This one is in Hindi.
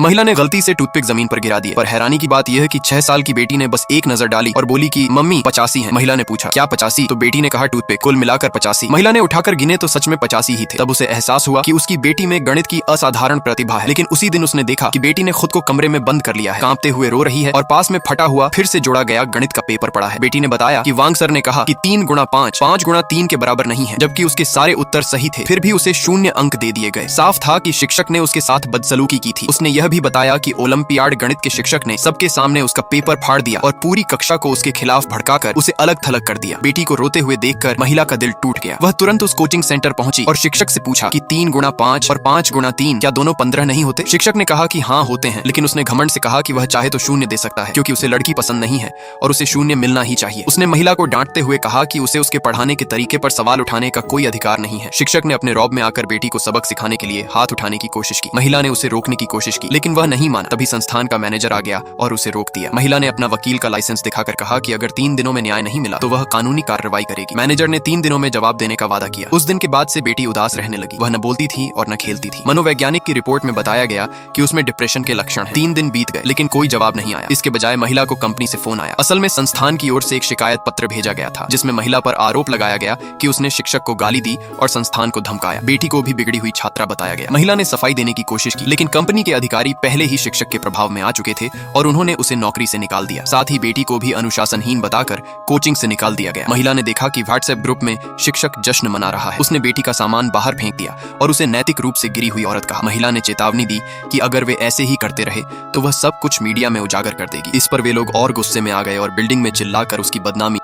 महिला ने गलती से टूथपिक जमीन पर गिरा दिया। पर हैरानी की बात यह है कि 6 साल की बेटी ने बस एक नजर डाली और बोली कि मम्मी 85 है। महिला ने पूछा क्या 85? तो बेटी ने कहा टूथपिक, कुल मिलाकर 85। महिला ने उठाकर गिने तो सच में 85 ही थे। तब उसे एहसास हुआ कि उसकी बेटी में गणित की असाधारण प्रतिभा है। लेकिन उसी दिन उसने देखा कि बेटी ने खुद को कमरे में बंद कर लिया है, कांपते हुए रो रही है और पास में फटा हुआ फिर से जोड़ा गया गणित का पेपर पड़ा है। बेटी ने बताया कि वांग सर ने कहा कि 3 गुणा 5 5 गुणा 3 के बराबर नहीं है, जबकि उसके सारे उत्तर सही थे। फिर भी उसे 0 अंक दे दिए गए। साफ था कि शिक्षक ने उसके साथ बदसलूकी की थी। उसने यह भी बताया कि ओलंपियाड गणित के शिक्षक ने सबके सामने उसका पेपर फाड़ दिया और पूरी कक्षा को उसके खिलाफ भड़काकर उसे अलग थलग कर दिया। बेटी को रोते हुए देखकर महिला का दिल टूट गया। वह तुरंत उस कोचिंग सेंटर पहुंची और शिक्षक से पूछा कि 3 गुणा 5 और 5 गुणा 3 क्या दोनों 15 नहीं होते? शिक्षक ने कहा कि हाँ होते हैं, लेकिन उसने घमंड से कहा कि वह चाहे तो 0 दे सकता है, क्योंकि उसे लड़की पसंद नहीं है और उसे 0 मिलना ही चाहिए। उसने महिला को डांटते हुए कहा कि उसे उसके पढ़ाने के तरीके पर सवाल उठाने का कोई अधिकार नहीं है। शिक्षक ने अपने रौब में आकर बेटी को सबक सिखाने के लिए हाथ उठाने की कोशिश की। महिला ने उसे रोकने की कोशिश की, लेकिन वह नहीं माना। तभी संस्थान का मैनेजर आ गया और उसे रोक दिया। महिला ने अपना वकील का लाइसेंस दिखाकर कहा कि अगर 3 दिनों में न्याय नहीं मिला तो वह कानूनी कार्रवाई करेगी। मैनेजर ने 3 दिनों में जवाब देने का वादा किया। उस दिन के बाद से बेटी उदास रहने लगी। वह न बोलती थी और न खेलती थी। मनोवैज्ञानिक की रिपोर्ट में बताया गया कि उसमें डिप्रेशन के लक्षण हैं। 3 दिन बीत गए लेकिन कोई जवाब नहीं आया। इसके बजाय महिला को कंपनी से फोन आया। असल में संस्थान की ओर से एक शिकायत पत्र भेजा गया था, जिसमें महिला पर आरोप लगाया गया कि उसने शिक्षक को गाली दी और संस्थान को धमकाया। बेटी को भी बिगड़ी हुई छात्रा बताया गया। महिला ने सफाई देने की कोशिश की, लेकिन कंपनी के अधिकारी पहले ही शिक्षक के प्रभाव में आ चुके थे और उन्होंने उसे नौकरी से निकाल दिया। साथ ही बेटी को भी अनुशासनहीन बताकर कोचिंग से निकाल दिया गया। महिला ने देखा कि व्हाट्सएप ग्रुप में शिक्षक जश्न मना रहा है। उसने बेटी का सामान बाहर फेंक दिया और उसे नैतिक रूप से गिरी हुई औरत कहा। महिला ने चेतावनी दी कि अगर वे ऐसे ही करते रहे तो वह सब कुछ मीडिया में उजागर कर देगी। इस पर वे लोग और गुस्से में आ गए और बिल्डिंग में चिल्लाकर उसकी बदनामी